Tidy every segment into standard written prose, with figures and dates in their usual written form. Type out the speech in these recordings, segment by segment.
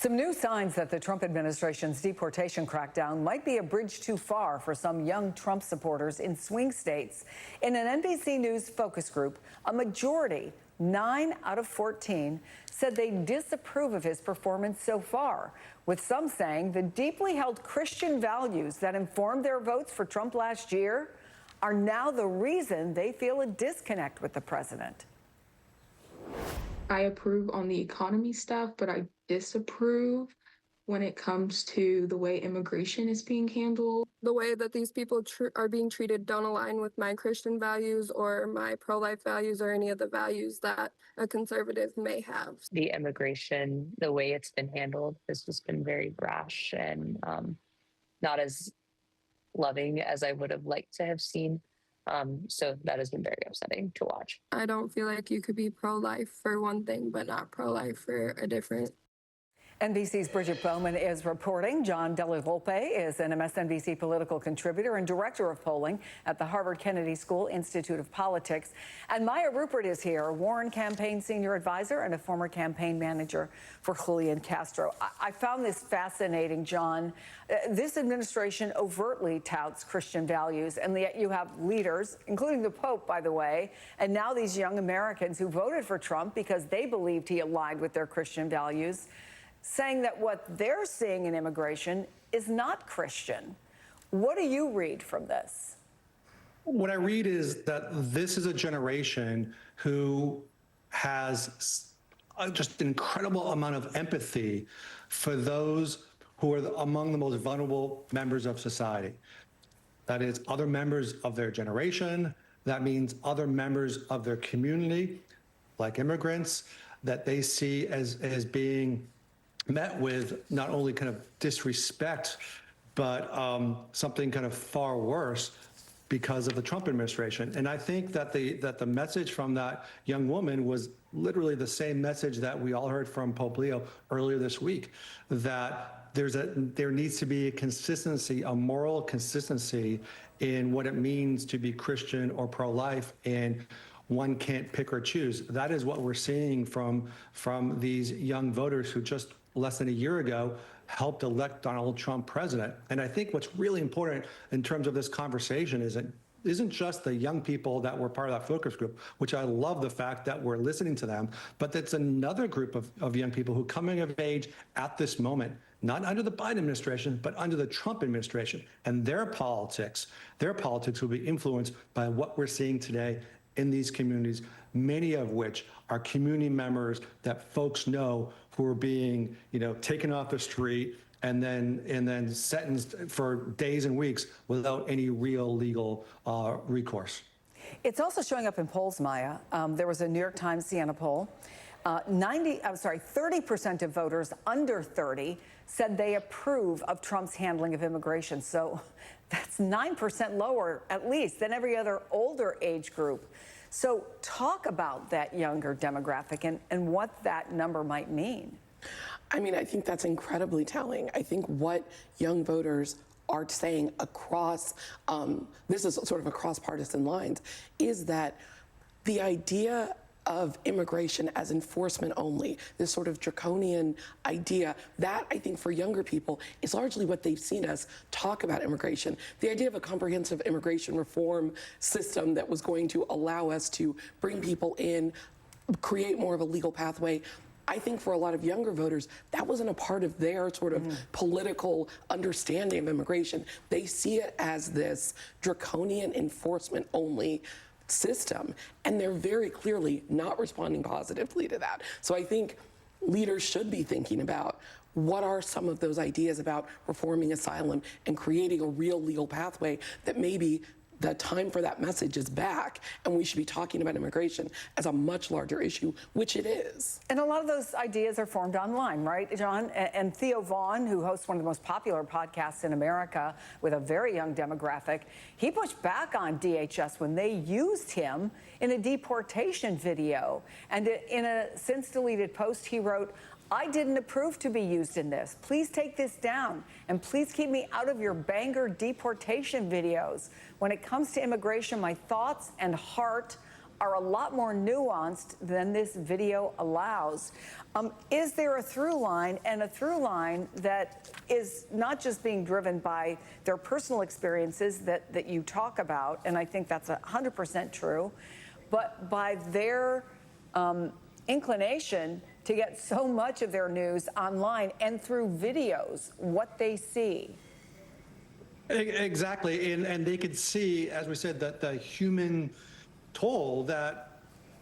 Some new signs that the Trump administration's deportation crackdown might be a bridge too far for some young Trump supporters in swing states. In an NBC News focus group, a majority, 9 out of 14, said they disapprove of his performance so far, with some saying the deeply held Christian values that informed their votes for Trump last year are now the reason they feel a disconnect with the president. I approve on the economy stuff, but I disapprove when it comes to the way immigration is being handled. The way that these people are being treated don't align with my Christian values or my pro-life values or any of the values that a conservative may have. The immigration, the way it's been handled has just been very brash and not as loving as I would have liked to have seen. So that has been very upsetting to watch. I don't feel like you could be pro-life for one thing, but not pro-life for a different. NBC's Bridget Bowman is reporting. John Della Volpe is an MSNBC political contributor and director of polling at the Harvard Kennedy School Institute of Politics. And Maya Rupert is here, a Warren campaign senior advisor and a former campaign manager for Julian Castro. I found this fascinating, John. This administration overtly touts Christian values, and yet you have leaders, including the Pope, by the way, and now these young Americans who voted for Trump because they believed he aligned with their Christian values, saying that what they're seeing in immigration is not Christian. What do you read from this? What I read is that this is a generation who has just an incredible amount of empathy for those who are among the most vulnerable members of society. That is, other members of their generation. That means other members of their community, like immigrants, that they see as being met with not only kind of disrespect, but something kind of far worse because of the Trump administration. And I think that the message from that young woman was literally the same message that we all heard from Pope Leo earlier this week, that there needs to be a consistency, a moral consistency in what it means to be Christian or pro-life, and one can't pick or choose. That is what we're seeing from these young voters who just less than a year ago helped elect Donald Trump president. And I think what's really important in terms of this conversation isn't just the young people that were part of that focus group, which I love the fact that we're listening to them, but that's another group of young people who coming of age at this moment, not under the Biden administration, but under the Trump administration. And their politics will be influenced by what we're seeing today in these communities, many of which are community members that folks know who are being, taken off the street and then sentenced for days and weeks without any real legal recourse. It's also showing up in polls, Maya. There was a New York Times Siena poll. 30% of voters under 30 said they approve of Trump's handling of immigration. So that's 9% lower, at least, than every other older age group. So talk about that younger demographic and what that number might mean. I mean, I think that's incredibly telling. I think what young voters are saying across, this is sort of across partisan lines, is that the idea of immigration as enforcement only, this sort of draconian idea, that I think for younger people is largely what they've seen us talk about immigration. The idea of a comprehensive immigration reform system that was going to allow us to bring people in, create more of a legal pathway. I think for a lot of younger voters, that wasn't a part of their sort of political understanding of immigration. They see it as this draconian enforcement only system, and they're very clearly not responding positively to that. So I think leaders should be thinking about what are some of those ideas about reforming asylum and creating a real legal pathway that maybe the time for that message is back, and we should be talking about immigration as a much larger issue, which it is. And a lot of those ideas are formed online, right, John? And Theo Vaughn, who hosts one of the most popular podcasts in America with a very young demographic, he pushed back on DHS when they used him in a deportation video. And in a since deleted post, he wrote, "I didn't approve to be used in this. Please take this down, and please keep me out of your banger deportation videos. When it comes to immigration, my thoughts and heart are a lot more nuanced than this video allows. Is there a through line, and a through line that is not just being driven by their personal experiences that you talk about, and I think that's 100% true, but by their inclination to get so much of their news online and through videos, what they see? Exactly, and they could see, as we said, that the human toll that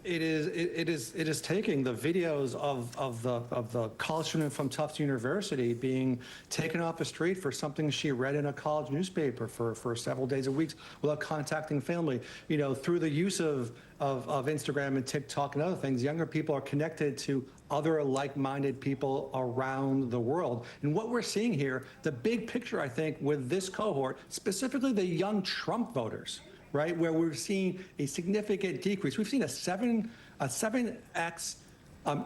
it is taking. The videos of the college student from Tufts University being taken off the street for something she read in a college newspaper for several days a week without contacting family. You know, through the use of Instagram and TikTok and other things, younger people are connected to other like-minded people around the world. And what we're seeing here, the big picture, I think, with this cohort, specifically the young Trump voters, right, where we're seeing a significant decrease. We've seen a 7x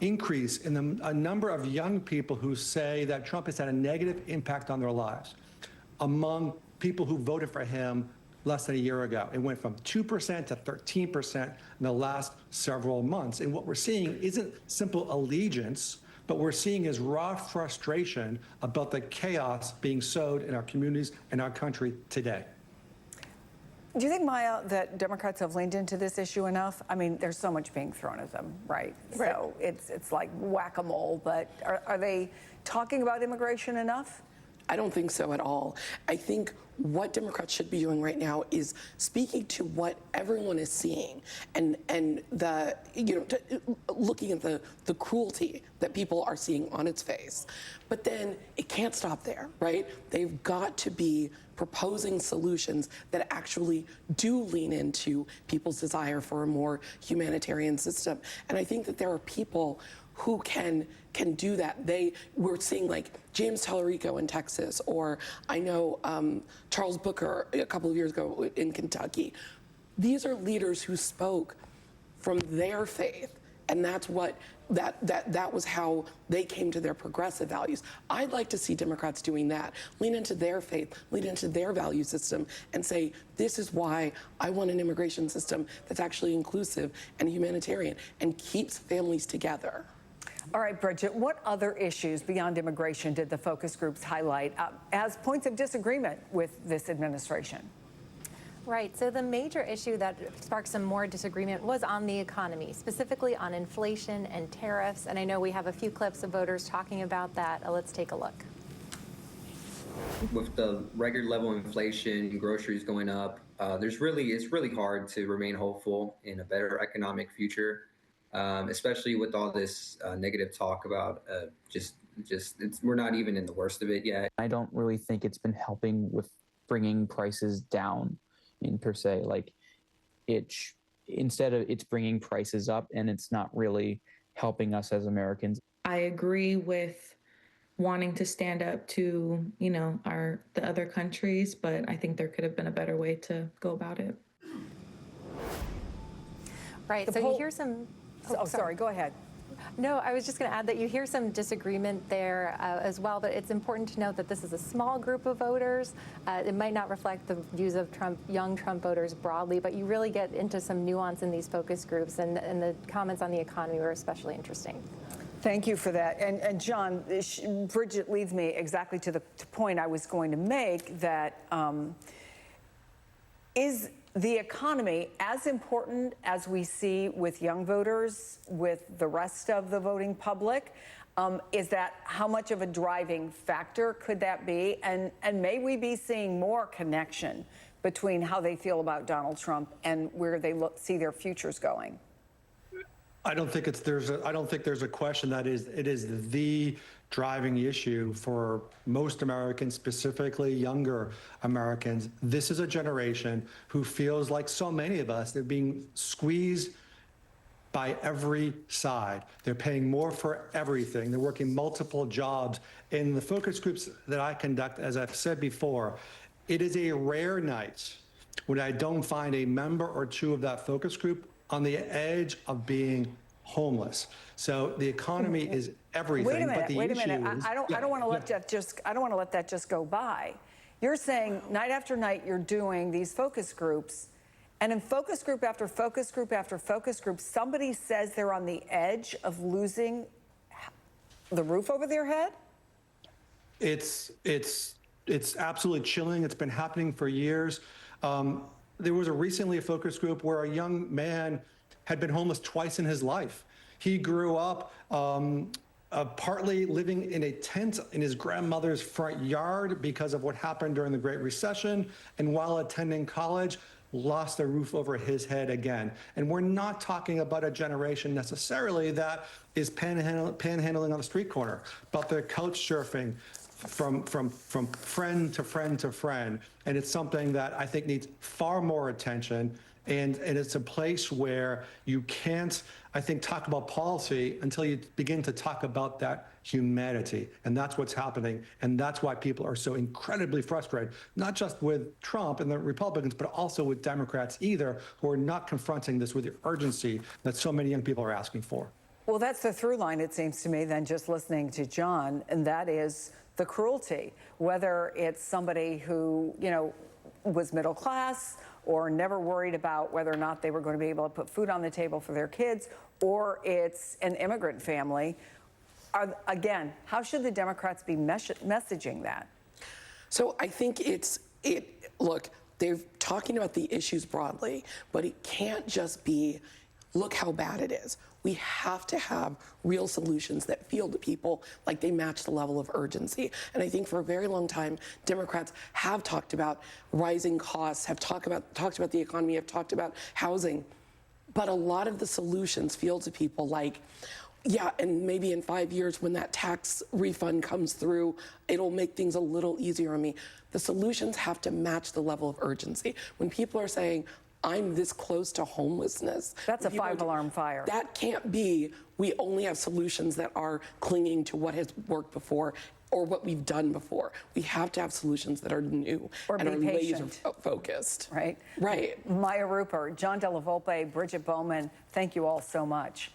increase in a number of young people who say that Trump has had a negative impact on their lives among people who voted for him less than a year ago. It went from 2% to 13% in the last several months. And what we're seeing isn't simple allegiance, but we're seeing is raw frustration about the chaos being sowed in our communities and our country today. Do you think, Maya, that Democrats have leaned into this issue enough? I mean, there's so much being thrown at them, right? So it's like whack-a-mole, but are they talking about immigration enough? I don't think so at all. I think what Democrats should be doing right now is speaking to what everyone is seeing and the, looking at the cruelty that people are seeing on its face. But then it can't stop there, right? They've got to be proposing solutions that actually do lean into people's desire for a more humanitarian system. And I think that there are people who can do that. We're seeing like James Tallarico in Texas, or I know Charles Booker a couple of years ago in Kentucky. These are leaders who spoke from their faith, and that's what that was how they came to their progressive values. I'd like to see Democrats doing that, lean into their faith, lean into their value system, and say, this is why I want an immigration system that's actually inclusive and humanitarian and keeps families together. All right, Bridget, what other issues beyond immigration did the focus groups highlight as points of disagreement with this administration? Right. So the major issue that sparked some more disagreement was on the economy, specifically on inflation and tariffs. And I know we have a few clips of voters talking about that. Let's take a look. With the record level inflation, groceries going up, it's really hard to remain hopeful in a better economic future. Especially with all this negative talk about we're not even in the worst of it yet. I don't really think it's been helping with bringing prices down per se. Like instead of it's bringing prices up, and it's not really helping us as Americans. I agree with wanting to stand up to, the other countries, but I think there could have been a better way to go about it. Right. So you hear some. Oh, sorry, go ahead. No, I was just going to add that you hear some disagreement there as well, but it's important to note that this is a small group of voters. It might not reflect the views of young Trump voters broadly, but you really get into some nuance in these focus groups, and the comments on the economy were especially interesting. Thank you for that. And John, Bridget leads me exactly to the point I was going to make, that is the economy as important as we see with young voters, with the rest of the voting public? Is that how much of a driving factor could that be? And may we be seeing more connection between how they feel about Donald Trump and where they see their futures going? I don't think there's a question that it is the driving issue for most Americans, specifically younger Americans. This is a generation who feels like so many of us, they're being squeezed by every side. They're paying more for everything. They're working multiple jobs. In the focus groups that I conduct, as I've said before, it is a rare night when I don't find a member or two of that focus group on the edge of being homeless. So the economy is everything. Wait a minute. But the Wait a issue minute. is, I don't want to let that just. I don't want to let that just go by. You're saying night after night you're doing these focus groups, And in focus group after focus group after focus group, somebody says they're on the edge of losing the roof over their head? It's absolutely chilling. It's been happening for years. There was recently a focus group where a young man had been homeless twice in his life. He grew up partly living in a tent in his grandmother's front yard because of what happened during the Great Recession, and while attending college, lost a roof over his head again. And we're not talking about a generation necessarily that is panhandling on the street corner, but they're couch surfing from friend to friend to friend. And it's something that I think needs far more attention. And it's a place where you can't, I think, talk about policy until you begin to talk about that humanity. And that's what's happening. And that's why people are so incredibly frustrated, not just with Trump and the Republicans, but also with Democrats either, who are not confronting this with the urgency that so many young people are asking for. Well, that's the through line, it seems to me, than just listening to John, and that is the cruelty, whether it's somebody who, was middle class or never worried about whether or not they were going to be able to put food on the table for their kids, or it's an immigrant family. Again, how should the Democrats be messaging that? So I think look, they're talking about the issues broadly, but it can't just be, look how bad it is. We have to have real solutions that feel to people like they match the level of urgency. And I think for a very long time, Democrats have talked about rising costs, have talked about the economy, have talked about housing. But a lot of the solutions feel to people like, yeah, and maybe in 5 years when that tax refund comes through, it'll make things a little easier on me. The solutions have to match the level of urgency. When people are saying, I'm this close to homelessness. That's a 5-alarm fire. That can't be, we only have solutions that are clinging to what has worked before or what we've done before. We have to have solutions that are new and are laser focused. Right? Right. Maya Rupert, John Della Volpe, Bridget Bowman, thank you all so much.